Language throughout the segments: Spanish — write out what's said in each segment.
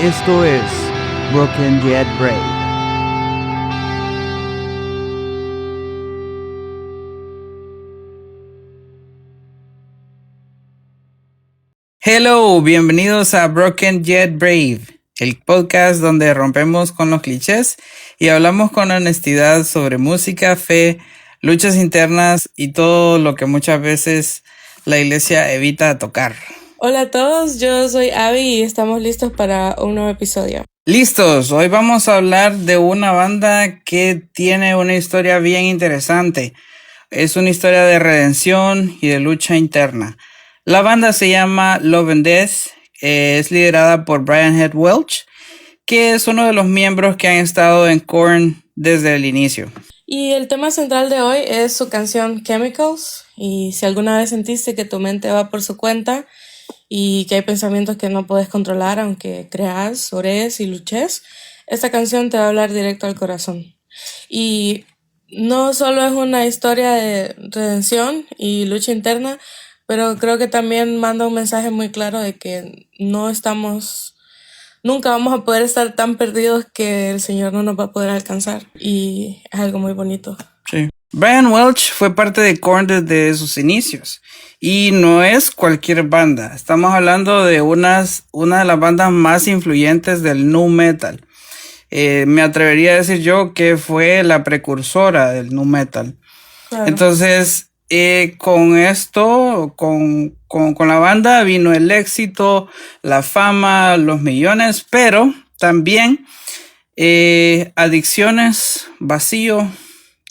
Esto es Broken Yet Brave. Hello, bienvenidos a Broken Yet Brave, el podcast donde rompemos con los clichés y hablamos con honestidad sobre música, fe, luchas internas y todo lo que muchas veces la iglesia evita tocar. Hola a todos, yo soy Abby y estamos listos para un nuevo episodio. Listos, hoy vamos a hablar de una banda que tiene una historia bien interesante. Es una historia de redención y de lucha interna. La banda se llama Love and Death, es liderada por Brian Head Welch, que es uno de los miembros que han estado en Korn desde el inicio. Y el tema central de hoy es su canción Chemicals. Y si alguna vez sentiste que tu mente va por su cuenta y que hay pensamientos que no puedes controlar aunque creas, ores y luches, esta canción te va a hablar directo al corazón. Y no solo es una historia de redención y lucha interna, pero creo que también manda un mensaje muy claro de que nunca vamos a poder estar tan perdidos que el Señor no nos va a poder alcanzar. Y es algo muy bonito. Sí. Brian Welch fue parte de Korn desde sus inicios y no es cualquier banda. Estamos hablando de una de las bandas más influyentes del nu metal. Me atrevería a decir yo que fue la precursora del nu metal. Claro. Entonces, con esto, con la banda vino el éxito, la fama, los millones, pero también adicciones, vacío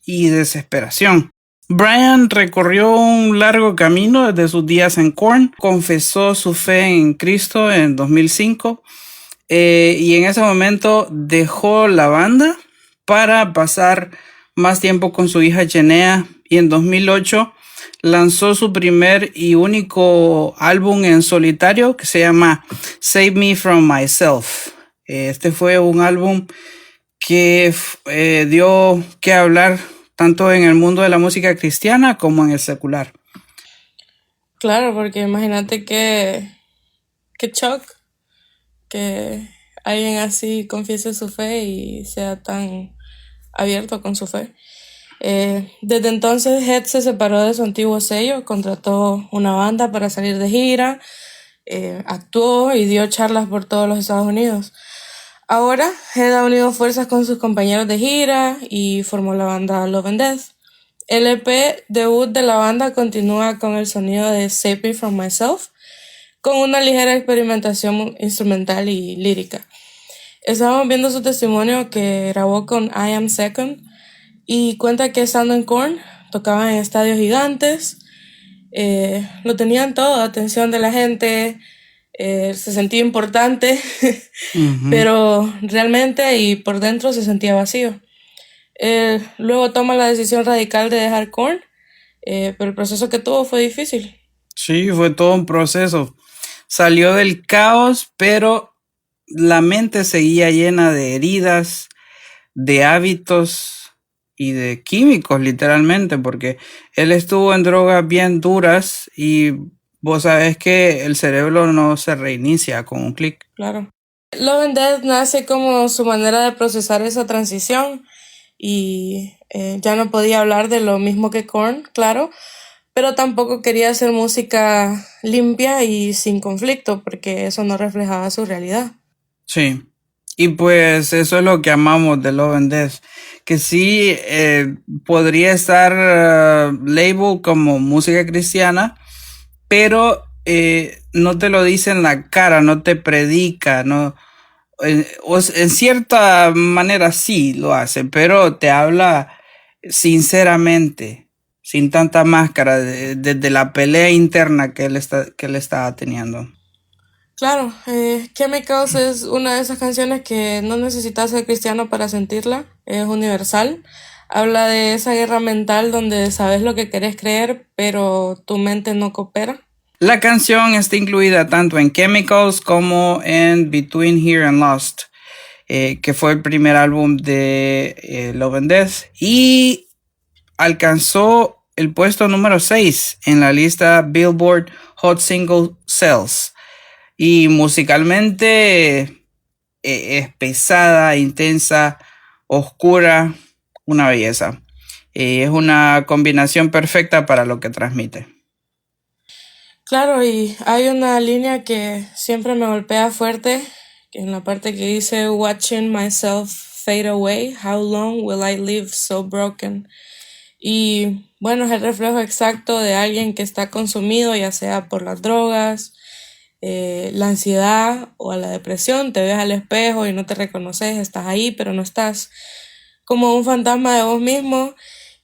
y desesperación. Brian recorrió un largo camino desde sus días en Korn, confesó su fe en Cristo en 2005 y en ese momento dejó la banda para pasar más tiempo con su hija Jennea, y en 2008 lanzó su primer y único álbum en solitario que se llama Save Me From Myself. Este fue un álbum que dio que hablar tanto en el mundo de la música cristiana como en el secular. Claro, porque imagínate que shock que alguien así confiese su fe y sea tan abierto con su fe. Desde entonces Head se separó de su antiguo sello, contrató una banda para salir de gira, actuó y dio charlas por todos los Estados Unidos. Ahora Head ha unido fuerzas con sus compañeros de gira y formó la banda Love and Death. El EP debut de la banda continúa con el sonido de Save Me From Myself, con una ligera experimentación instrumental y lírica. Estábamos viendo su testimonio que grabó con I Am Second y cuenta que estando en Korn tocaban en estadios gigantes, lo tenían todo, atención de la gente, se sentía importante, pero realmente y por dentro se sentía vacío. Luego toma la decisión radical de dejar Korn, pero el proceso que tuvo fue difícil. Sí, fue todo un proceso. Salió del caos, pero la mente seguía llena de heridas, de hábitos y de químicos, literalmente, porque él estuvo en drogas bien duras y vos sabés que el cerebro no se reinicia con un clic. Claro. Love and Death nace como su manera de procesar esa transición y ya no podía hablar de lo mismo que Korn, claro, pero tampoco quería hacer música limpia y sin conflicto porque eso no reflejaba su realidad. Sí, y pues eso es lo que amamos de Love and Death, que sí podría estar label como música cristiana, pero no te lo dice en la cara, no te predica, no, en cierta manera sí lo hace, pero te habla sinceramente, sin tanta máscara, desde la pelea interna que él estaba teniendo. Claro, Chemicals es una de esas canciones que no necesitas ser cristiano para sentirla, es universal. Habla de esa guerra mental donde sabes lo que querés creer, pero tu mente no coopera. La canción está incluida tanto en Chemicals como en Between Here and Lost, que fue el primer álbum de Love and Death, y alcanzó el puesto número 6 en la lista Billboard Hot Single Sales. Y musicalmente es pesada, intensa, oscura, una belleza. Es una combinación perfecta para lo que transmite. Claro, y hay una línea que siempre me golpea fuerte, que en la parte que dice Watching myself fade away, how long will I live so broken? Y bueno, es el reflejo exacto de alguien que está consumido, ya sea por las drogas, la ansiedad o la depresión. Te ves al espejo y no te reconoces, estás ahí, pero no estás, como un fantasma de vos mismo.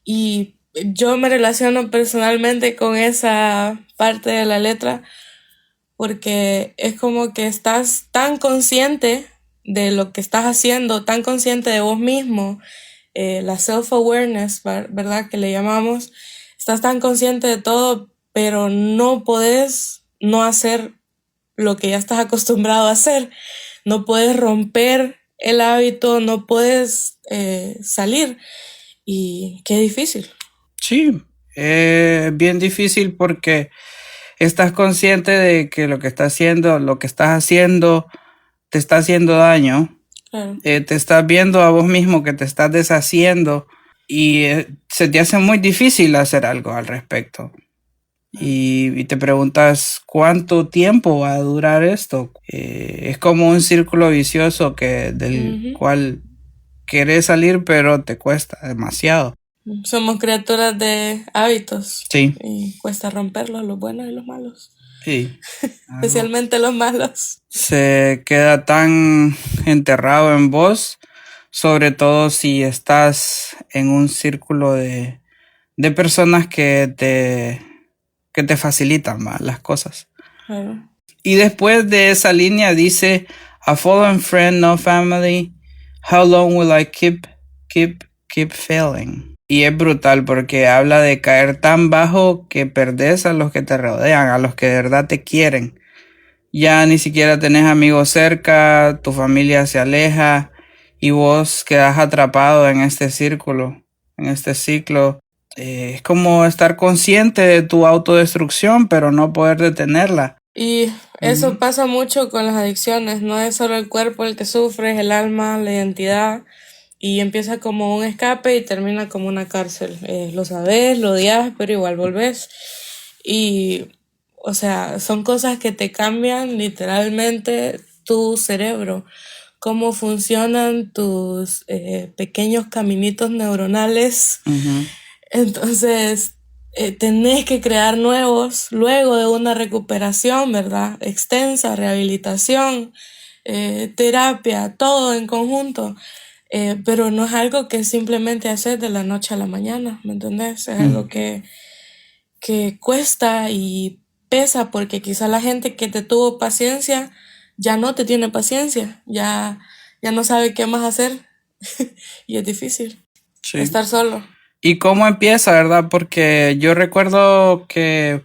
Y yo me relaciono personalmente con esa parte de la letra porque es como que estás tan consciente de lo que estás haciendo, tan consciente de vos mismo, la self-awareness, ¿verdad? Que le llamamos. Estás tan consciente de todo, pero no podés no hacer lo que ya estás acostumbrado a hacer. No puedes romper el hábito, no puedes salir. Y qué difícil. Sí, es bien difícil porque estás consciente de que lo que estás haciendo, te está haciendo daño. Claro. Te estás viendo a vos mismo que te estás deshaciendo y se te hace muy difícil hacer algo al respecto. Y te preguntas cuánto tiempo va a durar esto. Es como un círculo vicioso del cual querés salir, pero te cuesta demasiado. Somos criaturas de hábitos. Sí. Y cuesta romperlos, los buenos y los malos. Sí. Especialmente los malos. Se queda tan enterrado en vos, sobre todo si estás en un círculo de personas que te facilitan más las cosas. Claro. Y después de esa línea dice, a fallen friend, no family, how long will I keep failing? Y es brutal porque habla de caer tan bajo que perdés a los que te rodean, a los que de verdad te quieren. Ya ni siquiera tenés amigos cerca, tu familia se aleja y vos quedás atrapado en este círculo, en este ciclo. Es como estar consciente de tu autodestrucción, pero no poder detenerla. Y eso pasa mucho con las adicciones. No es solo el cuerpo el que sufre, es el alma, la identidad. Y empieza como un escape y termina como una cárcel. Lo sabes, lo odias, pero igual volvés. Y, o sea, son cosas que te cambian literalmente tu cerebro. Cómo funcionan tus pequeños caminitos neuronales. Entonces, tenés que crear nuevos luego de una recuperación, ¿verdad? Extensa, rehabilitación, terapia, todo en conjunto. Pero no es algo que simplemente haces de la noche a la mañana, ¿me entendés? Es algo que cuesta y pesa porque quizá la gente que te tuvo paciencia ya no te tiene paciencia, ya no sabe qué más hacer y es difícil estar solo. ¿Y cómo empieza, verdad? Porque yo recuerdo que,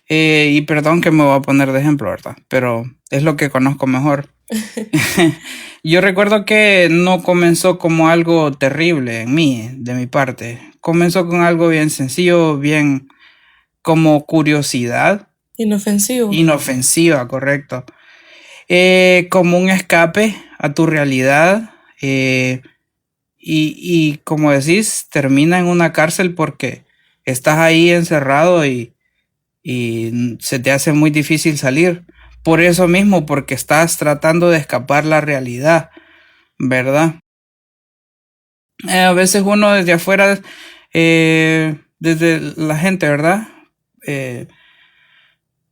y perdón que me voy a poner de ejemplo, ¿verdad? Pero es lo que conozco mejor. Yo recuerdo que no comenzó como algo terrible en mí, de mi parte. Comenzó con algo bien sencillo, bien como curiosidad. Inofensiva, correcto. Como un escape a tu realidad. Y como decís, termina en una cárcel porque estás ahí encerrado y se te hace muy difícil salir. Por eso mismo, porque estás tratando de escapar la realidad, ¿verdad? A veces uno desde afuera, desde la gente, ¿verdad?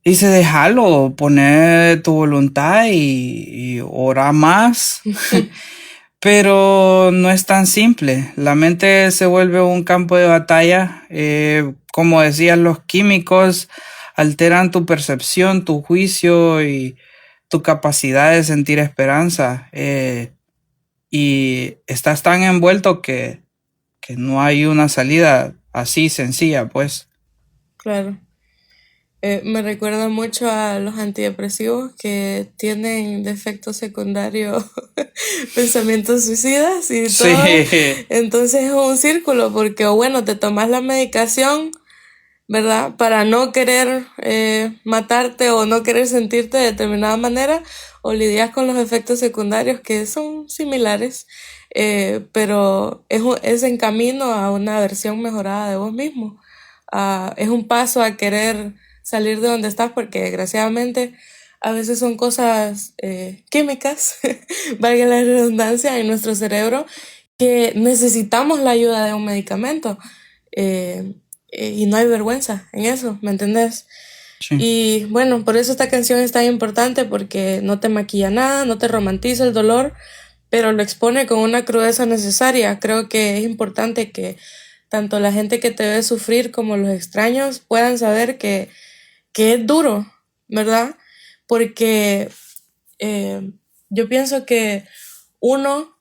Dice, déjalo, poner tu voluntad y ora más. Pero no es tan simple. La mente se vuelve un campo de batalla. Como decían, los químicos alteran tu percepción, tu juicio y tu capacidad de sentir esperanza. Y estás tan envuelto que no hay una salida así sencilla, pues. Claro. Me recuerda mucho a los antidepresivos que tienen de efecto secundario pensamientos suicidas y todo. Sí. Entonces es un círculo porque, bueno, te tomas la medicación, ¿verdad? Para no querer matarte o no querer sentirte de determinada manera, o lidias con los efectos secundarios que son similares, pero es en camino a una versión mejorada de vos mismo. Es un paso a querer salir de donde estás, porque desgraciadamente a veces son cosas químicas, valga la redundancia, en nuestro cerebro, que necesitamos la ayuda de un medicamento. Y no hay vergüenza en eso, ¿me entendés? Sí. Y bueno, por eso esta canción es tan importante, porque no te maquilla nada, no te romantiza el dolor, pero lo expone con una crudeza necesaria. Creo que es importante que tanto la gente que te ve sufrir como los extraños puedan saber que es duro, ¿verdad? Porque yo pienso que uno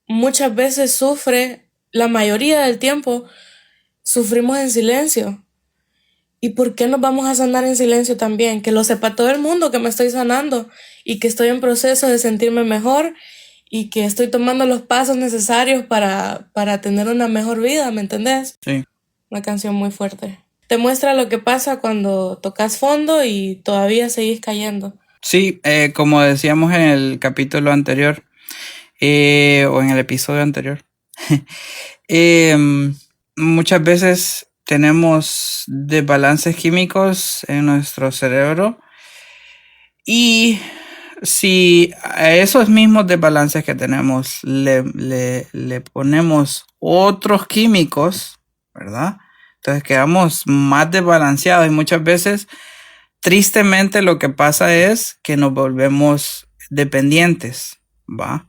muchas veces sufre, la mayoría del tiempo, sufrimos en silencio. ¿Y por qué nos vamos a sanar en silencio también? Que lo sepa todo el mundo que me estoy sanando y que estoy en proceso de sentirme mejor y que estoy tomando los pasos necesarios para tener una mejor vida, ¿me entendés? Sí. Una canción muy fuerte. Te muestra lo que pasa cuando tocas fondo y todavía seguís cayendo. Sí, como decíamos en el capítulo anterior, o en el episodio anterior, muchas veces tenemos desbalances químicos en nuestro cerebro, y si a esos mismos desbalances que tenemos le ponemos otros químicos, ¿verdad? Entonces quedamos más desbalanceados, y muchas veces, tristemente, lo que pasa es que nos volvemos dependientes, ¿va?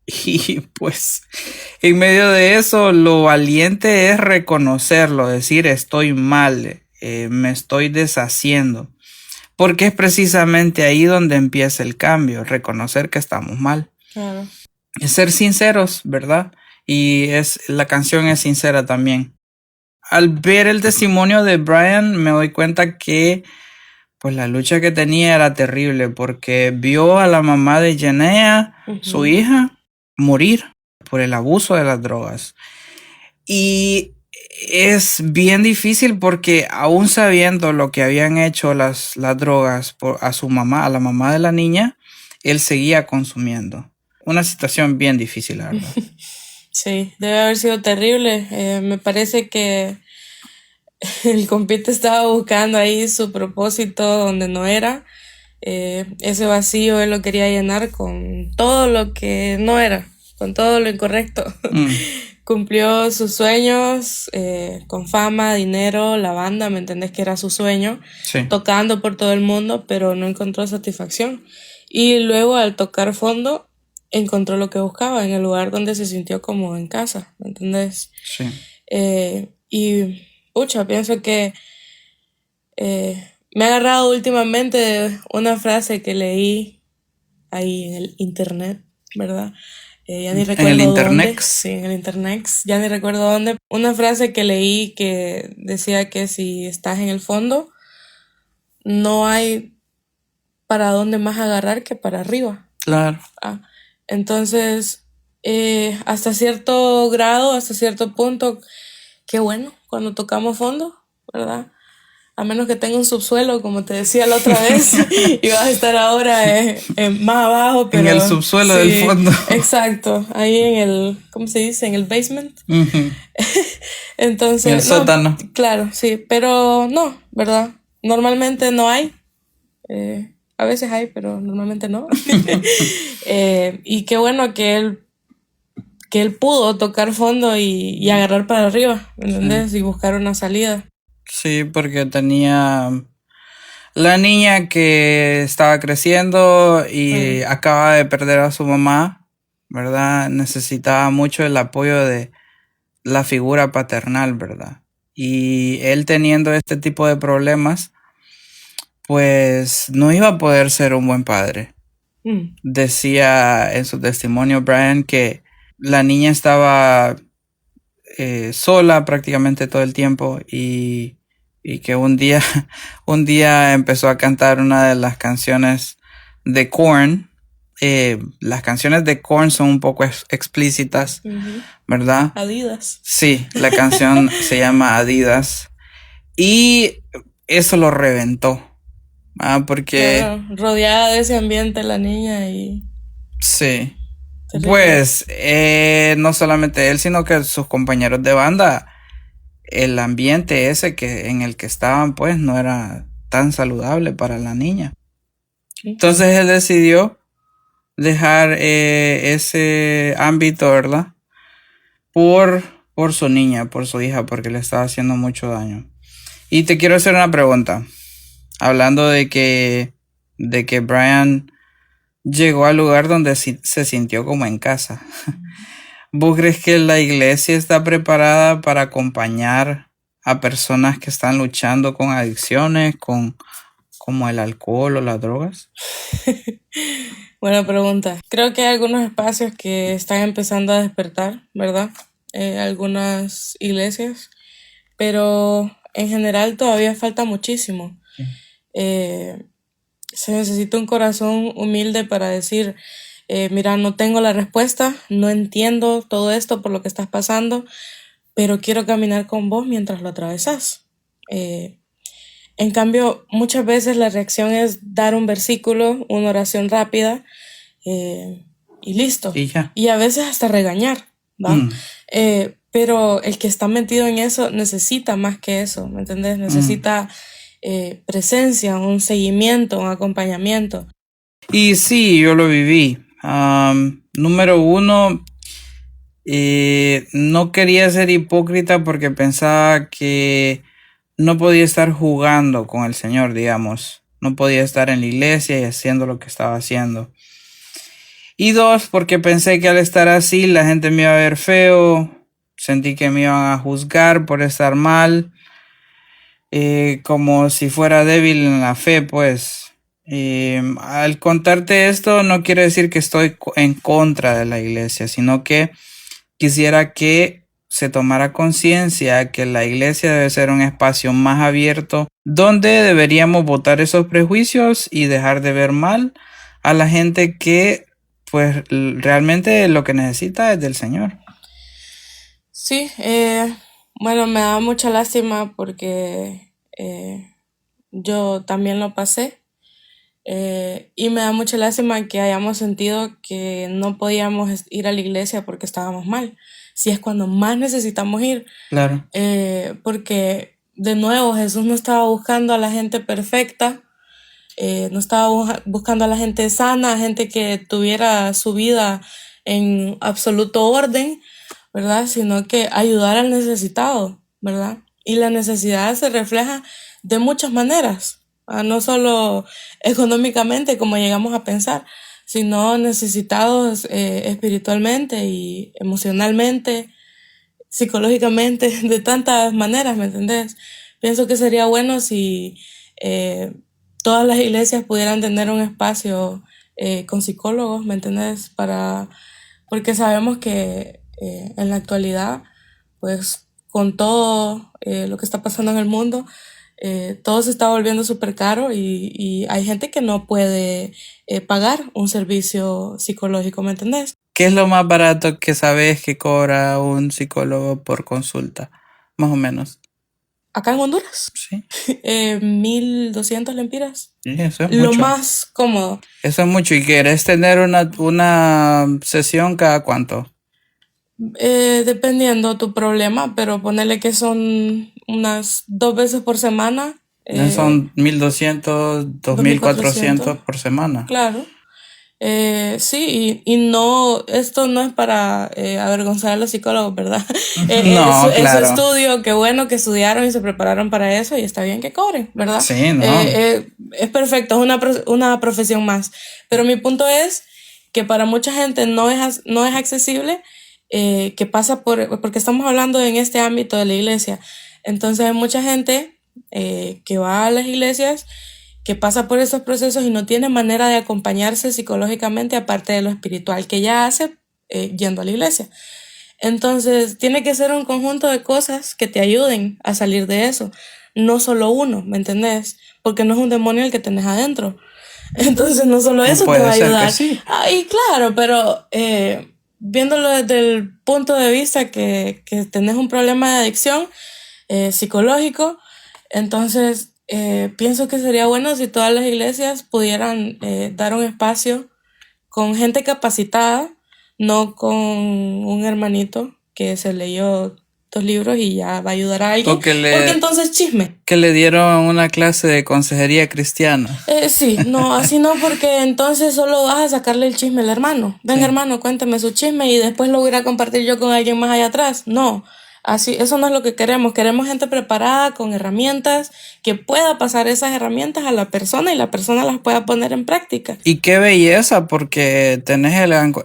Y pues en medio de eso, lo valiente es reconocerlo, decir estoy mal, me estoy deshaciendo, porque es precisamente ahí donde empieza el cambio, reconocer que estamos mal. Claro. Es ser sinceros, ¿verdad? Y la canción es sincera también. Al ver el testimonio de Brian, me doy cuenta que pues la lucha que tenía era terrible, porque vio a la mamá de Janaea, su hija, morir por el abuso de las drogas. Y es bien difícil, porque aún sabiendo lo que habían hecho las drogas a su mamá, a la mamá de la niña, él seguía consumiendo. Una situación bien difícil, la verdad. Sí, debe haber sido terrible. Me parece que el compite estaba buscando ahí su propósito donde no era. Ese vacío él lo quería llenar con todo lo que no era, con todo lo incorrecto. Cumplió sus sueños con fama, dinero, la banda, ¿me entendés? Que era su sueño, Sí. tocando por todo el mundo, pero no encontró satisfacción. Y luego, al tocar fondo, encontró lo que buscaba en el lugar donde se sintió como en casa, ¿me entendés? Sí. Y pucha, pienso que me ha agarrado últimamente de una frase que leí ahí en el internet, ¿verdad? Ya ni recuerdo el internet. dónde. Sí, en el internet, ya ni recuerdo dónde. Una frase que leí que decía que si estás en el fondo, no hay para dónde más agarrar que para arriba. Claro. Entonces, hasta cierto grado, hasta cierto punto, qué bueno cuando tocamos fondo, ¿verdad? A menos que tenga un subsuelo, como te decía la otra vez, y vas a estar ahora más abajo, pero... En el subsuelo del fondo. Exacto, ahí en el, ¿cómo se dice? En el basement. Entonces... En el sótano. Claro, sí, pero no, ¿verdad? Normalmente no hay. A veces hay, pero normalmente no. Y qué bueno que él pudo tocar fondo y agarrar para arriba, ¿entendés? Sí. Y buscar una salida. Sí, porque tenía la niña que estaba creciendo y acaba de perder a su mamá, ¿verdad? Necesitaba mucho el apoyo de la figura paternal, ¿verdad? Y él, teniendo este tipo de problemas, pues no iba a poder ser un buen padre. Decía en su testimonio Brian que la niña estaba sola prácticamente todo el tiempo, y que un día empezó a cantar una de las canciones de Korn, las canciones de Korn son un poco explícitas, ¿verdad? Adidas. Sí, la canción se llama Adidas y eso lo reventó. Porque Claro, rodeada de ese ambiente la niña y sí, terrible. pues no solamente él, sino que sus compañeros de banda, el ambiente ese en el que estaban, pues no era tan saludable para la niña. Entonces él decidió dejar ese ámbito, ¿verdad? Por su niña, por su hija, porque le estaba haciendo mucho daño. Y te quiero hacer una pregunta. Hablando de que Brian llegó al lugar donde se sintió como en casa. ¿Vos crees que la iglesia está preparada para acompañar a personas que están luchando con adicciones, como el alcohol o las drogas? Buena pregunta. Creo que hay algunos espacios que están empezando a despertar, ¿verdad? Algunas iglesias, pero en general todavía falta muchísimo. Se necesita un corazón humilde para decir, mira, no tengo la respuesta, no entiendo todo esto por lo que estás pasando, pero quiero caminar con vos mientras lo atravesás. En cambio, muchas veces la reacción es dar un versículo, una oración rápida y listo. Y ya. Y a veces hasta regañar, ¿va? Pero el que está metido en eso necesita más que eso, ¿me entendés? Necesita presencia, un seguimiento, un acompañamiento. Y sí, yo lo viví. Número uno, no quería ser hipócrita porque pensaba que no podía estar jugando con el Señor, digamos. No podía estar en la iglesia y haciendo lo que estaba haciendo. Y dos, porque pensé que al estar así la gente me iba a ver feo. Sentí que me iban a juzgar por estar mal. Como si fuera débil en la fe, pues. Al contarte esto no quiere decir que estoy en contra de la iglesia, sino que quisiera que se tomara conciencia que la iglesia debe ser un espacio más abierto donde deberíamos botar esos prejuicios y dejar de ver mal a la gente que pues realmente lo que necesita es del Señor. Sí, bueno, me da mucha lástima porque yo también lo pasé. Y me da mucha lástima que hayamos sentido que no podíamos ir a la iglesia porque estábamos mal, si es cuando más necesitamos ir. Claro. Porque de nuevo Jesús no estaba buscando a la gente perfecta, no estaba buscando a la gente sana, gente que tuviera su vida en absoluto orden, ¿verdad? Sino que ayudar al necesitado, ¿verdad? Y la necesidad se refleja de muchas maneras. No solo económicamente como llegamos a pensar, sino necesitados espiritualmente y emocionalmente, psicológicamente, de tantas maneras, ¿me entendés? Pienso que sería bueno si todas las iglesias pudieran tener un espacio con psicólogos, ¿me entendés? Porque sabemos que en la actualidad, pues con todo lo que está pasando en el mundo, todo se está volviendo súper caro y hay gente que no puede pagar un servicio psicológico, ¿me entendés? ¿Qué es lo más barato que sabes que cobra un psicólogo por consulta? Más o menos. Acá en Honduras, Sí. 1,200 lempiras. Sí, eso es Lo mucho. más cómodo. Eso es mucho. ¿Y querés tener una sesión cada cuánto? Dependiendo tu problema, pero ponerle que son unas 2 veces por semana. Son 1,200, 2,400 por semana. Claro. Sí, y no, esto no es para avergonzar a los psicólogos, ¿verdad? No, es su claro. estudio, qué bueno que estudiaron y se prepararon para eso y está bien que cobren, ¿verdad? Sí, no. Es perfecto, es una profesión más. Pero mi punto es que para mucha gente no es accesible, que pasa porque estamos hablando en este ámbito de la iglesia. Entonces hay mucha gente que va a las iglesias, que pasa por esos procesos y no tiene manera de acompañarse psicológicamente aparte de lo espiritual que ya hace yendo a la iglesia. Entonces tiene que ser un conjunto de cosas que te ayuden a salir de eso, no solo uno, ¿me entendés? Porque no es un demonio el que tenés adentro. Entonces no solo eso te Puede va a ser que ayudar. sí. Y claro, pero viéndolo desde el punto de vista que tenés un problema de adicción psicológico, entonces pienso que sería bueno si todas las iglesias pudieran dar un espacio con gente capacitada, no con un hermanito que se leyó 2 libros y ya va a ayudar a alguien, O que porque entonces chisme. que le dieron una clase de consejería cristiana. Sí, no, así no, porque entonces solo vas a sacarle el chisme al hermano. Ven, Sí. hermano, cuéntame su chisme y después lo voy a ir a compartir yo con alguien más allá atrás. No, así, eso no es lo que queremos. Queremos gente preparada con herramientas, que pueda pasar esas herramientas a la persona y la persona las pueda poner en práctica. Y qué belleza, porque tenés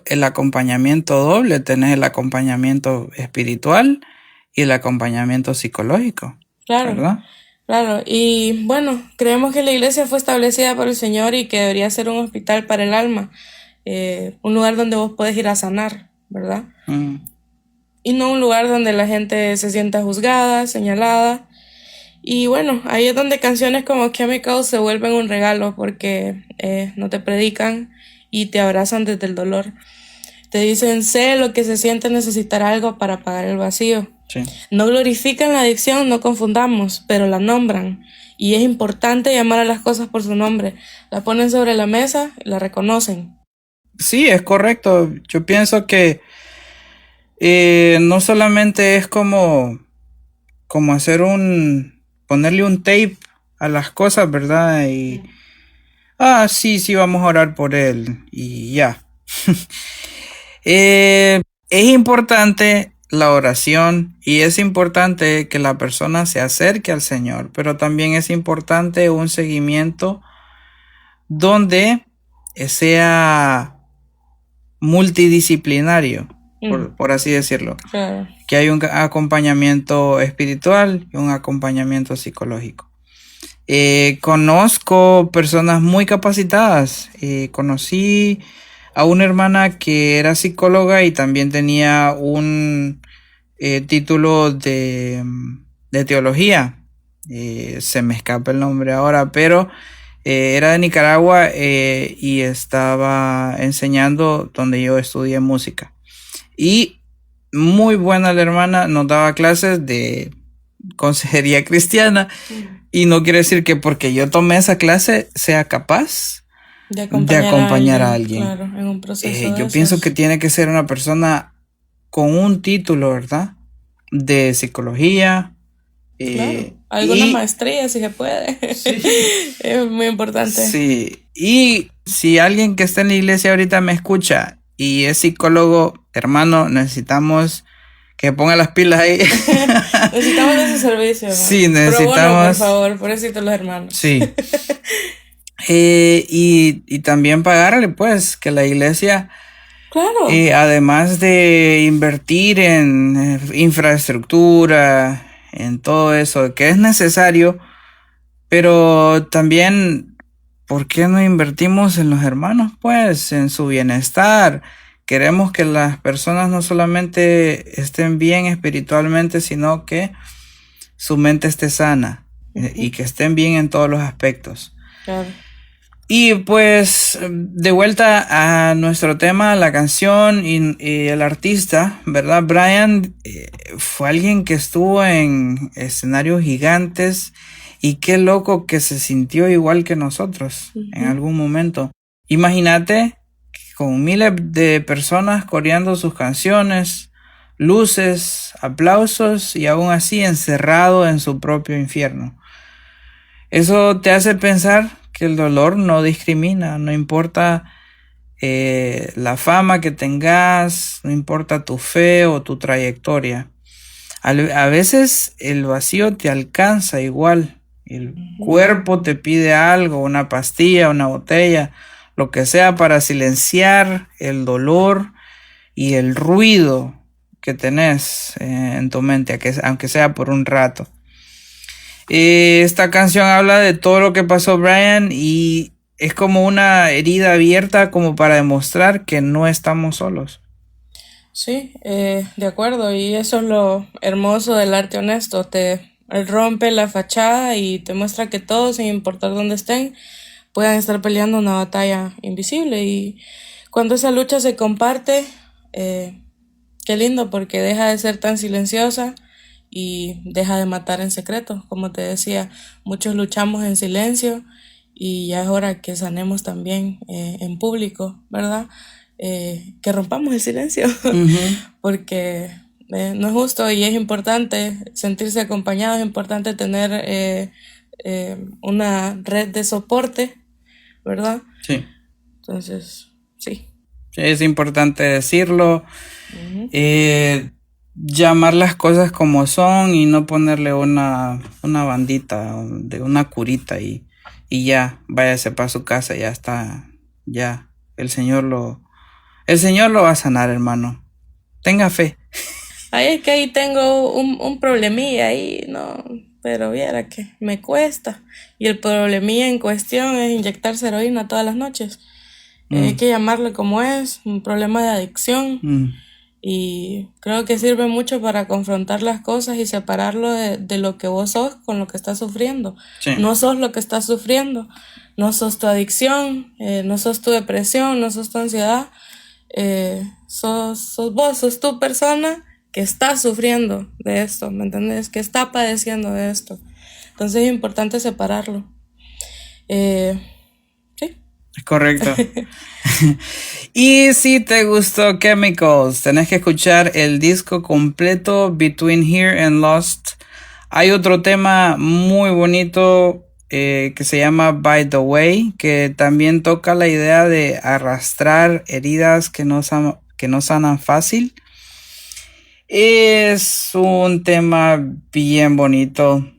el acompañamiento doble, tenés el acompañamiento espiritual y el acompañamiento psicológico, Claro. ¿verdad? Claro, y bueno, creemos que la iglesia fue establecida por el Señor y que debería ser un hospital para el alma, un lugar donde vos podés ir a sanar, ¿verdad? Y no un lugar donde la gente se sienta juzgada, señalada. Y bueno, ahí es donde canciones como Chemicals se vuelven un regalo porque no te predican y te abrazan desde el dolor. Te dicen, sé lo que se siente necesitar algo para pagar el vacío. Sí. No glorifican la adicción, no confundamos, pero la nombran. Y es importante llamar a las cosas por su nombre. La ponen sobre la mesa y la reconocen. Sí, es correcto. Yo pienso que no solamente es como hacer ponerle un tape a las cosas, ¿verdad? Y, sí, vamos a orar por él y ya. Es importante la oración y es importante que la persona se acerque al Señor, pero también es importante un seguimiento donde sea multidisciplinario, por así decirlo. Claro. Que hay un acompañamiento espiritual y un acompañamiento psicológico. Conozco personas muy capacitadas. Conocí a una hermana que era psicóloga y también tenía un título de teología. Se me escapa el nombre ahora, pero era de Nicaragua y estaba enseñando donde yo estudié música. Y muy buena la hermana, nos daba clases de consejería cristiana y no quiere decir que porque yo tomé esa clase sea capaz de acompañar a alguien. Claro, en un proceso yo pienso que tiene que ser una persona con un título, ¿verdad? De psicología. Claro, alguna maestría si se puede. Sí. Es muy importante. Sí, y si alguien que está en la iglesia ahorita me escucha y es psicólogo, hermano, necesitamos que ponga las pilas ahí. Necesitamos de su servicio, hermano. Sí, necesitamos. Pero bueno, por favor, pobrecito los hermanos. Sí. Y también pagarle, pues, que la iglesia, claro, además de invertir en infraestructura, en todo eso que es necesario, pero también, ¿por qué no invertimos en los hermanos, pues, en su bienestar? Queremos que las personas no solamente estén bien espiritualmente, sino que su mente esté sana y que estén bien en todos los aspectos. claro. Y pues, de vuelta a nuestro tema, la canción y el artista, ¿verdad? Brian fue alguien que estuvo en escenarios gigantes y qué loco que se sintió igual que nosotros en algún momento. Imagínate con miles de personas coreando sus canciones, luces, aplausos y aún así encerrado en su propio infierno. Eso te hace pensar que el dolor no discrimina, no importa la fama que tengas, no importa tu fe o tu trayectoria. A veces el vacío te alcanza igual, el cuerpo te pide algo, una pastilla, una botella, lo que sea para silenciar el dolor y el ruido que tenés en tu mente, aunque sea por un rato. Esta canción habla de todo lo que pasó Brian y es como una herida abierta como para demostrar que no estamos solos. Sí, de acuerdo, y eso es lo hermoso del arte honesto, te rompe la fachada y te muestra que todos, sin importar dónde estén, puedan estar peleando una batalla invisible. Y cuando esa lucha se comparte, qué lindo, porque deja de ser tan silenciosa y deja de matar en secreto. Como te decía, muchos luchamos en silencio y ya es hora que sanemos también en público, ¿verdad? Que rompamos el silencio, porque no es justo y es importante sentirse acompañado, es importante tener una red de soporte, ¿verdad? Sí. Entonces, sí. Es importante decirlo, Ujú. llamar las cosas como son y no ponerle una bandita, de una curita y ya, váyase para su casa, ya está, ya, el Señor lo va a sanar, hermano. Tenga fe. Ay, es que ahí tengo un problemilla ahí, no, pero viera que me cuesta. Y el problemilla en cuestión es inyectarse heroína todas las noches. Hay que llamarle como es, un problema de adicción. Y creo que sirve mucho para confrontar las cosas y separarlo de lo que vos sos con lo que estás sufriendo. Sí. No sos lo que estás sufriendo, no sos tu adicción, no sos tu depresión, no sos tu ansiedad. Sos vos, sos tu persona que está sufriendo de esto, ¿me entendés? Que está padeciendo de esto. Entonces es importante separarlo. Sí. Es correcto. Y si te gustó Chemicals, tenés que escuchar el disco completo Between Here and Lost. Hay otro tema muy bonito que se llama By the Way, que también toca la idea de arrastrar heridas que no sanan fácil. Es un tema bien bonito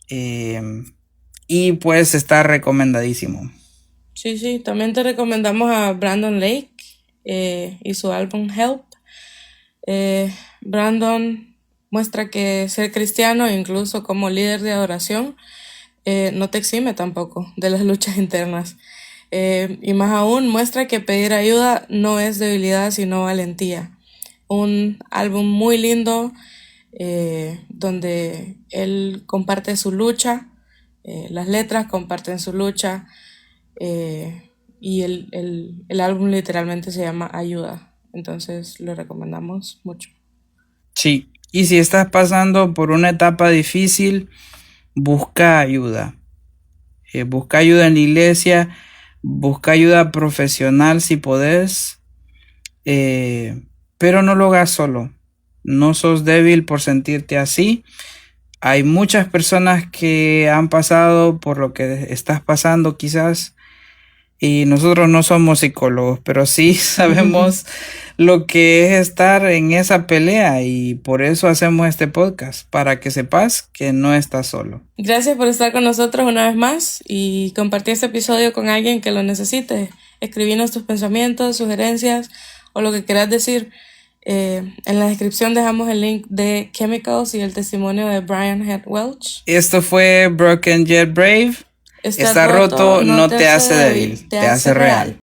y pues está recomendadísimo. Sí, también te recomendamos a Brandon Lake y su álbum Help. Brandon muestra que ser cristiano, incluso como líder de adoración, no te exime tampoco de las luchas internas. Y más aún muestra que pedir ayuda no es debilidad, sino valentía. Un álbum muy lindo donde él comparte su lucha, las letras comparten su lucha, y el álbum literalmente se llama Ayuda. Entonces lo recomendamos mucho. Sí, y si estás pasando por una etapa difícil, busca ayuda. Busca ayuda en la iglesia, busca ayuda profesional si podés, pero no lo hagas solo. No sos débil por sentirte así. Hay muchas personas que han pasado por lo que estás pasando quizás, y nosotros no somos psicólogos, pero sí sabemos lo que es estar en esa pelea, y por eso hacemos este podcast, para que sepas que no estás solo. Gracias por estar con nosotros una vez más y compartir este episodio con alguien que lo necesite. Escribinos tus pensamientos, sugerencias o lo que quieras decir. En la descripción dejamos el link de Chemicals y el testimonio de Brian Head Welch. Esto fue Broken Yet Brave. Está roto, no te hace débil, te hace real.